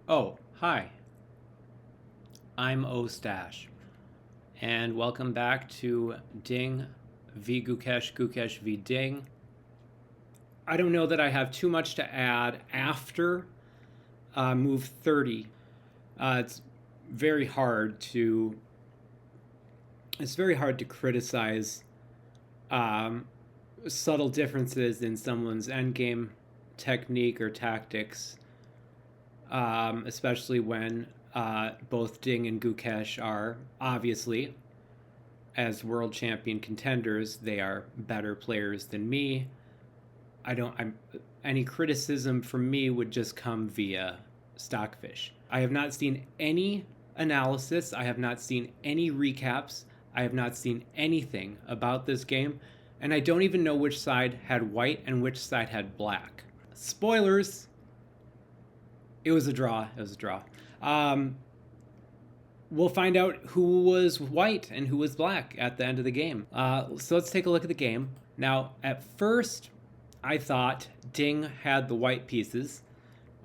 Oh, hi. I'm STACHE, and welcome back to Ding v Gukesh, Gukesh v Ding. I don't know that I have too much to add after move 30. It's very hard to criticize um, subtle differences in someone's endgame technique or tactics, especially when both Ding and Gukesh are obviously, as world champion contenders, they are better players than me. I don't. I'm Any criticism from me would just come via Stockfish. I have not seen any analysis. I have not seen any recaps. I have not seen anything about this game, and I don't even know which side had white and which side had black. Spoilers. It was a draw. It was a draw. Um, we'll find out who was white and who was black at the end of the game. So let's take a look at the game. Now, at first, I thought Ding had the white pieces.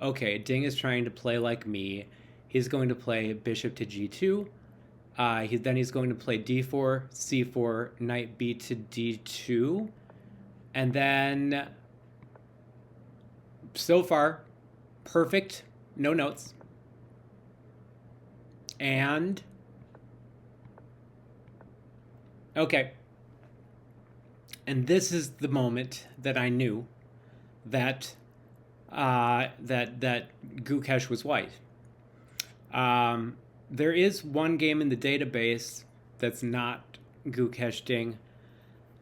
Okay, Ding is trying to play like me. He's going to play bishop to g2. Then he's going to play d4, c4, knight b to d2. And then, so far, perfect. No notes. And okay. And this is the moment that I knew that that Gukesh was white. There is one game in the database that's not Gukesh Ding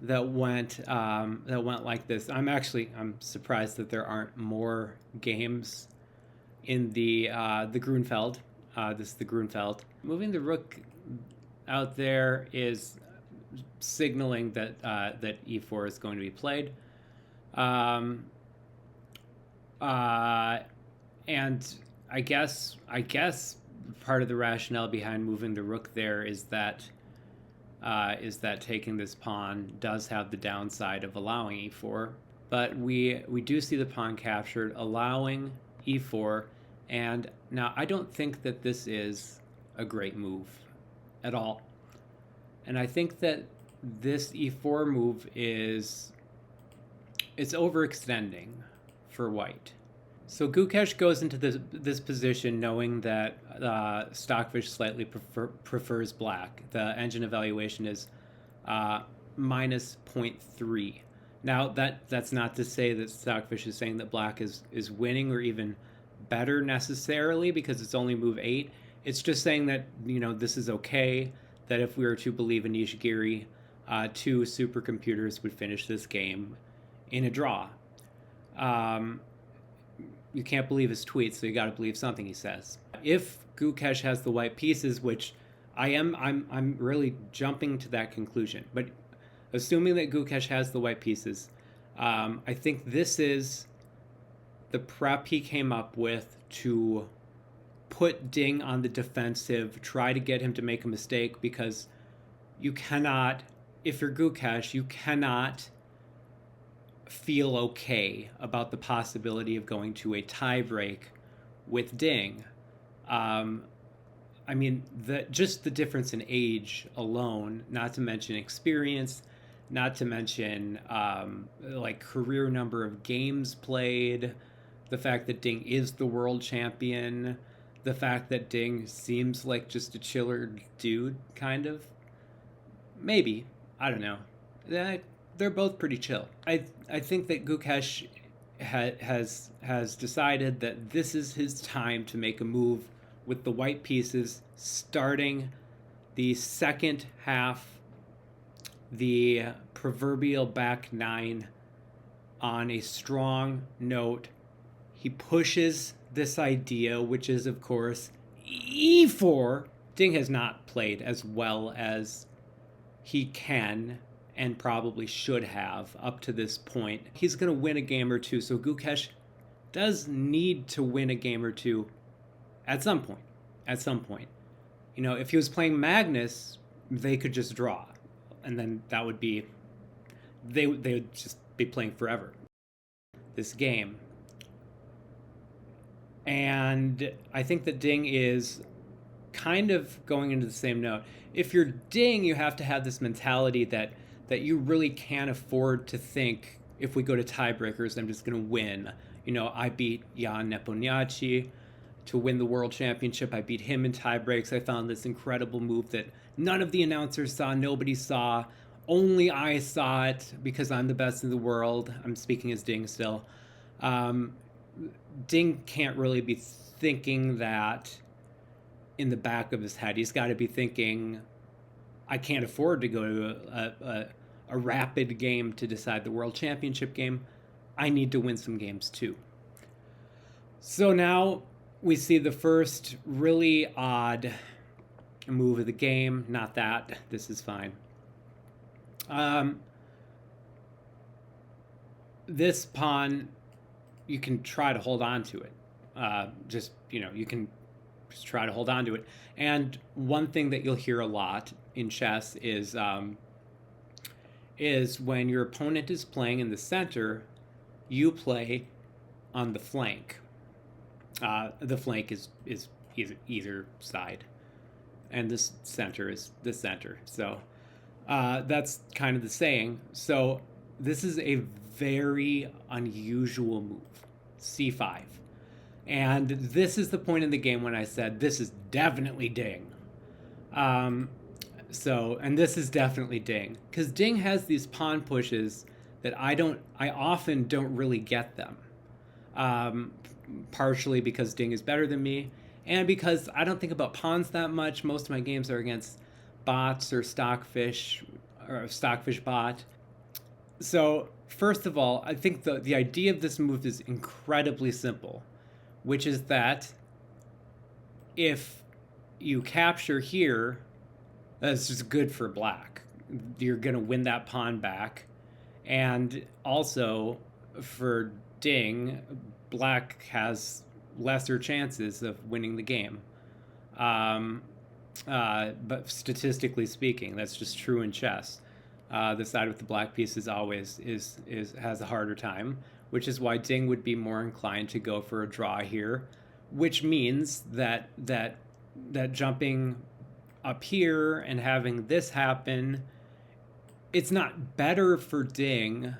that went like this. I'm surprised that there aren't more games in the Grunfeld. This is the Grunfeld. Moving the rook out there is signaling that that e4 is going to be played. Um, and I guess part of the rationale behind moving the rook there is that taking this pawn does have the downside of allowing e4, but we do see the pawn captured, allowing e4. And now I don't think that this is a great move at all. And I think that this e4 move it's overextending for white. So Gukesh goes into this position knowing that Stockfish slightly prefers black. The engine evaluation is minus 0.3. Now that's not to say that Stockfish is saying that black is winning or even better necessarily, because it's only move 8. It's just saying that, this is okay, that if we were to believe in Nishigiri, two supercomputers would finish this game in a draw. You can't believe his tweets, so you got to believe something he says. If Gukesh has the white pieces, which I'm really jumping to that conclusion, but assuming that Gukesh has the white pieces, I think this is the prep he came up with to put Ding on the defensive, try to get him to make a mistake, because you cannot, if you're Gukesh, you cannot feel okay about the possibility of going to a tiebreak with Ding. Just the difference in age alone, not to mention experience, not to mention career number of games played, the fact that Ding is the world champion, the fact that Ding seems like just a chiller dude, kind of. Maybe. I don't know. They're both pretty chill. I think that Gukesh has decided that this is his time to make a move with the white pieces, starting the second half, the proverbial back nine, on a strong note. He pushes this idea, which is, of course, e4. Ding has not played as well as he can and probably should have up to this point. He's going to win a game or two, so Gukesh does need to win a game or two at some point. At some point. If he was playing Magnus, they could just draw, and then that would be, they would just be playing forever this game. And I think that Ding is kind of going into the same note. If you're Ding, you have to have this mentality that you really can't afford to think, if we go to tiebreakers, I'm just going to win. I beat Jan Nepomniachtchi to win the world championship. I beat him in tiebreaks. I found this incredible move that none of the announcers saw, nobody saw. Only I saw it because I'm the best in the world. I'm speaking as Ding still. Ding can't really be thinking that in the back of his head. He's got to be thinking, I can't afford to go to a rapid game to decide the world championship game. I need to win some games too. So now we see the first really odd move of the game. Not that. This is fine. This pawn, you can try to hold on to it. You can just try to hold on to it. And one thing that you'll hear a lot in chess is when your opponent is playing in the center, you play on the flank. The flank is either side, and this center is the center. So that's kind of the saying. So this is a very unusual move, c5. And this is the point in the game when I said, this is definitely Ding. And this is definitely Ding. Because Ding has these pawn pushes that I often don't really get them. Partially because Ding is better than me, and because I don't think about pawns that much. Most of my games are against bots or stockfish bot. So first of all, I think the idea of this move is incredibly simple, which is that if you capture here, that's just good for black. You're going to win that pawn back. And also for Ding, black has lesser chances of winning the game. But statistically speaking, that's just true in chess. The side with the black piece is always has a harder time, which is why Ding would be more inclined to go for a draw here, which means that jumping up here and having this happen, it's not better for Ding,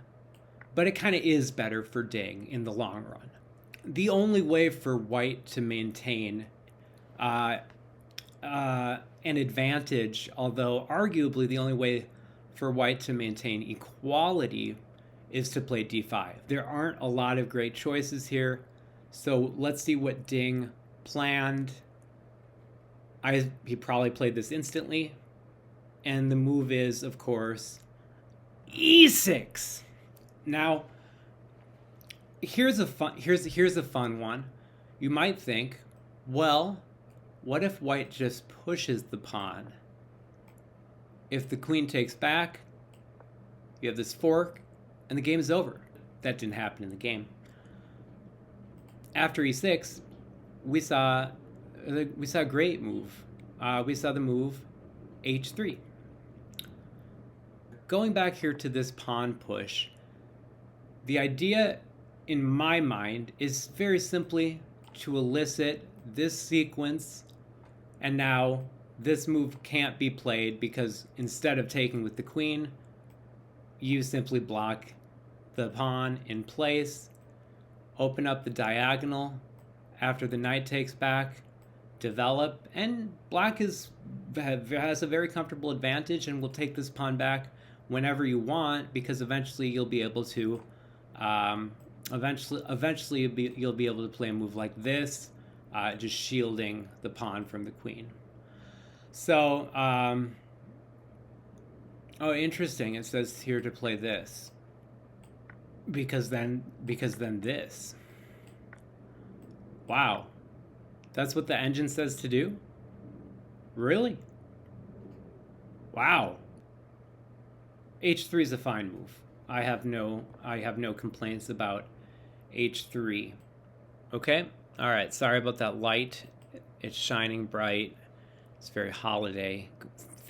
but it kind of is better for Ding in the long run. The only way for white to maintain an advantage, although arguably the only way for white to maintain equality, is to play d5. There aren't a lot of great choices here, so let's see what Ding planned. He probably played this instantly, and the move is, of course, e6. Now, here's a fun one. You might think, well, what if white just pushes the pawn? If the queen takes back, you have this fork, and the game is over. That didn't happen in the game. After e6, we saw a great move. We saw the move h3. Going back here to this pawn push, the idea in my mind is very simply to elicit this sequence, and now this move can't be played because instead of taking with the queen, you simply block the pawn in place, open up the diagonal after the knight takes back, develop, and black has a very comfortable advantage and will take this pawn back whenever you want, because eventually you'll be able to you'll be able to play a move like this, just shielding the pawn from the queen. So, interesting. It says here to play this because then this. Wow, that's what the engine says to do? Really? Wow. H3 is a fine move. I have no complaints about H3. Okay? All right, sorry about that light. It's shining bright. It's very holiday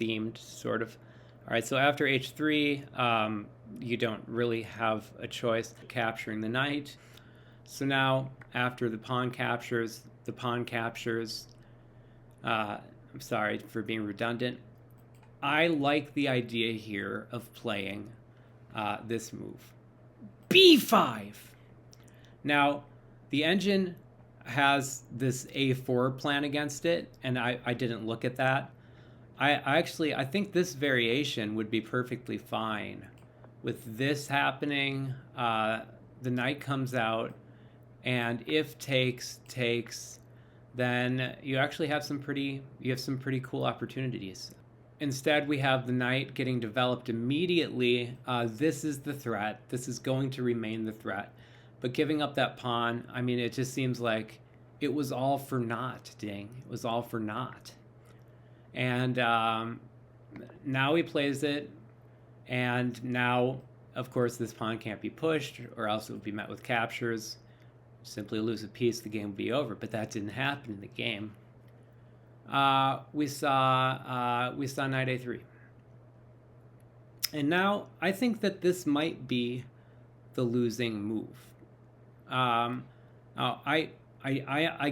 themed, sort of. All right, so after H3, you don't really have a choice capturing the knight. So now, after the pawn captures, I'm sorry for being redundant. I like the idea here of playing this move. B5! Now, the engine has this A4 plan against it, and I didn't look at that. I think this variation would be perfectly fine. With this happening, the knight comes out, and if takes, then you actually have some pretty cool opportunities. Instead, we have the knight getting developed immediately. This is the threat. This is going to remain the threat. But giving up that pawn, I mean, it just seems like it was all for naught, Ding. It was all for naught. And now he plays it. And now, of course, this pawn can't be pushed, or else it would be met with captures. Simply lose a piece, the game would be over. But that didn't happen in the game. We saw knight a3, and now I think that this might be the losing move. I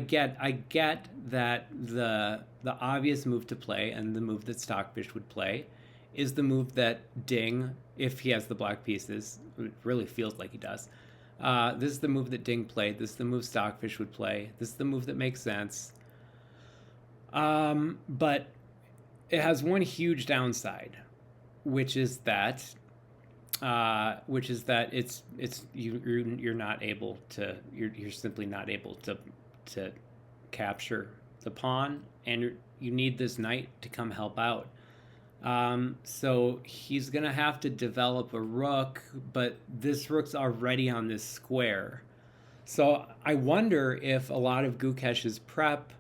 get that the obvious move to play, and the move that Stockfish would play, is the move that Ding, if he has the black pieces, it really feels like he does. This is the move that Ding played. This is the move Stockfish would play. This is the move that makes sense. But it has one huge downside, which is that you're not able to, you're simply not able to capture the pawn, and you need this knight to come help out. So he's gonna have to develop a rook, but this rook's already on this square. So I wonder if a lot of Gukesh's prep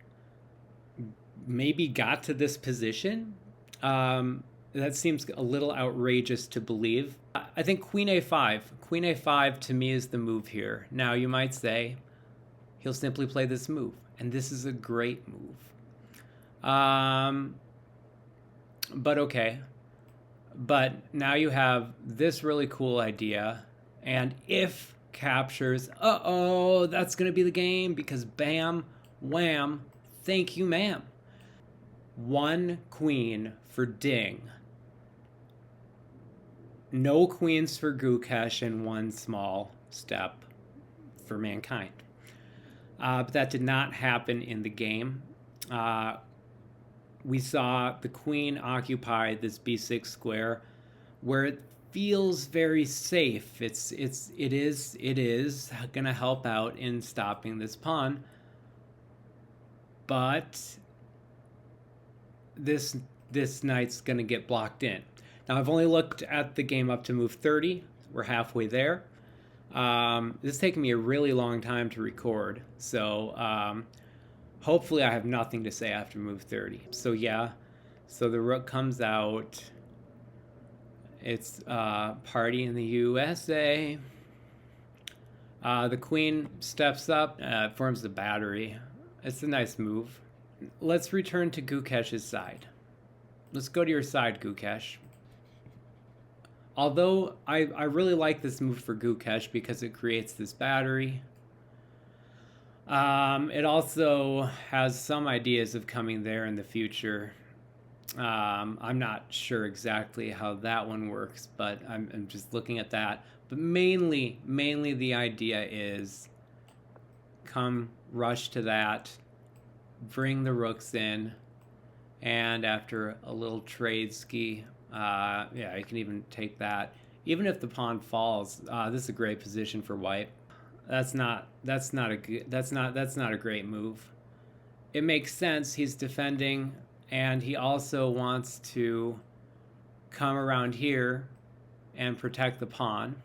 maybe got to this position. That seems a little outrageous to believe. I think queen a5. Queen a5 to me is the move here. Now you might say he'll simply play this move, and this is a great move. But okay. But now you have this really cool idea, and if captures, that's gonna be the game, because bam, wham, thank you, ma'am. One queen for Ding. No queens for Gukesh, and one small step for mankind. But that did not happen in the game. We saw the queen occupy this b6 square, where it feels very safe. It is gonna help out in stopping this pawn, but this knight's gonna get blocked in. Now I've only looked at the game up to move 30. We're halfway there. This is taking me a really long time to record, so hopefully I have nothing to say after move 30. So yeah, so the rook comes out. It's party in the USA. The queen steps up, forms the battery. It's a nice move. Let's return to Gukesh's side. Let's go to your side, Gukesh. Although I really like this move for Gukesh because it creates this battery. It also has some ideas of coming there in the future. I'm not sure exactly how that one works, but I'm just looking at that. But mainly the idea is come rush to that, bring the rooks in, and after a little trade ski, yeah, you can even take that. Even if the pawn falls, this is a great position for white. That's not a great move. It makes sense. He's defending, and he also wants to come around here and protect the pawn.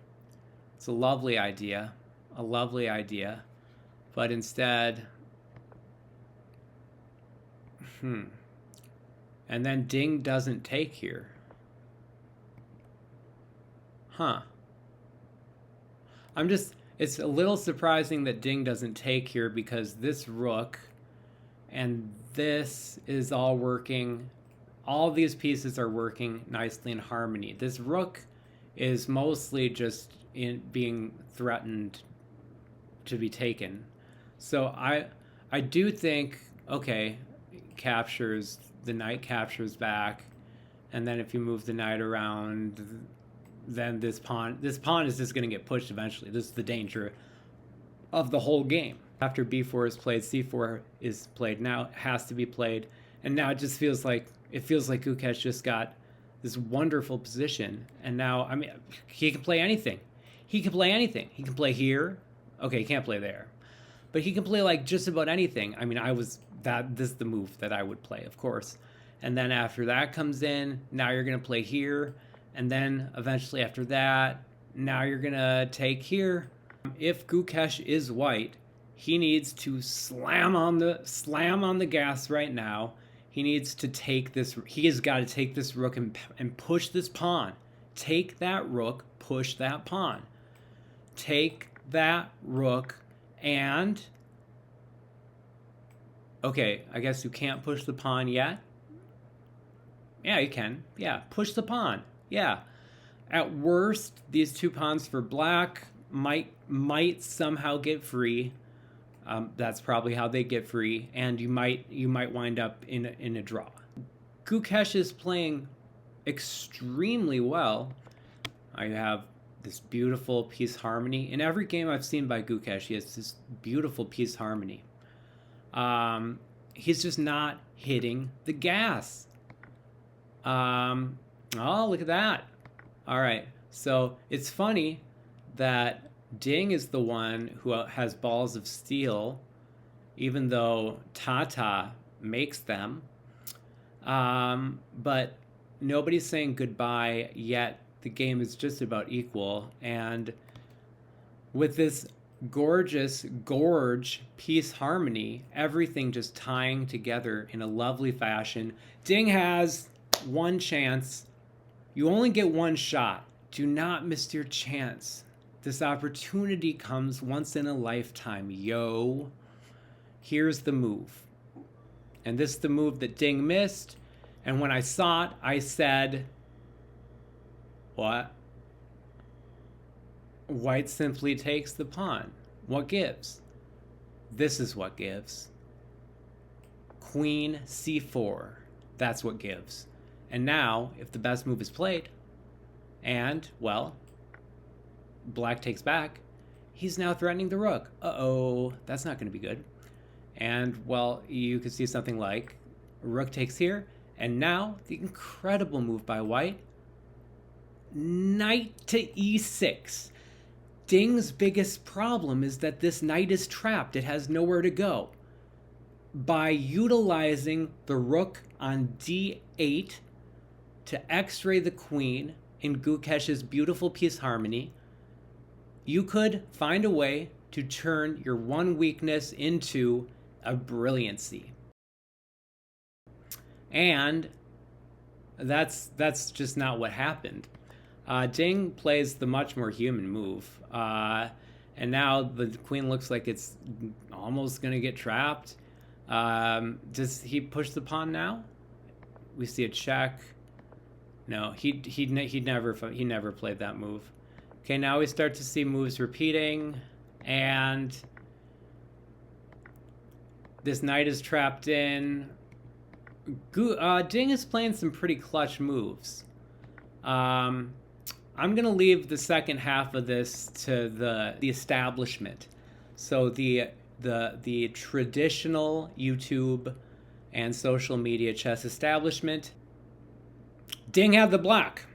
It's a lovely idea, but instead, and then Ding doesn't take here. It's a little surprising that Ding doesn't take here, because this rook and this is all working. All these pieces are working nicely in harmony. This rook is mostly just being threatened to be taken. So I do think, okay, captures, the knight captures back, and then if you move the knight around, then this pawn is just going to get pushed eventually. This is the danger of the whole game. After b4 is played, c4 is played. Now it has to be played, and now it just feels like Gukesh just got this wonderful position, and now, I mean, he can play anything. He can play anything. He can play here. Okay, he can't play there, but he can play like just about anything. I mean, this is the move that I would play, of course. And then after that comes in, now you're going to play here, and then eventually after that, now you're going to take here. If Gukesh is white, he needs to slam on the gas right now. He needs to take this. He has got to take this rook and push this pawn. Take that rook, push that pawn. Take that rook and... Okay, I guess you can't push the pawn yet. Yeah, you can. Yeah, push the pawn. Yeah. At worst, these two pawns for black might somehow get free. That's probably how they get free, and you might wind up in a draw. Gukesh is playing extremely well. I have this beautiful piece harmony. In every game I've seen by Gukesh, he has this beautiful piece harmony. He's just not hitting the gas. Oh, look at that. All right, so it's funny that Ding is the one who has balls of steel, even though Tata makes them. But nobody's saying goodbye yet. The game is just about equal. And with this gorgeous gorge piece harmony, everything just tying together in a lovely fashion. Ding has one chance. You only get one shot. Do not miss your chance. This opportunity comes once in a lifetime, yo. Here's the move. And this is the move that Ding missed. And when I saw it, I said, what? White simply takes the pawn. What gives? This is what gives. Queen c4. That's what gives. And now, if the best move is played, and, well, black takes back, he's now threatening the rook. Uh-oh, that's not going to be good. And, well, you could see something like rook takes here, and now the incredible move by white, knight to e6. Ding's biggest problem is that this knight is trapped. It has nowhere to go. By utilizing the rook on d8 to x-ray the queen in Gukesh's beautiful piece harmony, you could find a way to turn your one weakness into a brilliancy. And that's just not what happened. Ding plays the much more human move. And now the queen looks like it's almost going to get trapped. Does he push the pawn now? We see a check. No, he never played that move. Okay, now we start to see moves repeating, and this knight is trapped in. Ding is playing some pretty clutch moves. I'm gonna leave the second half of this to the establishment. So the traditional YouTube and social media chess establishment. Ding had the black.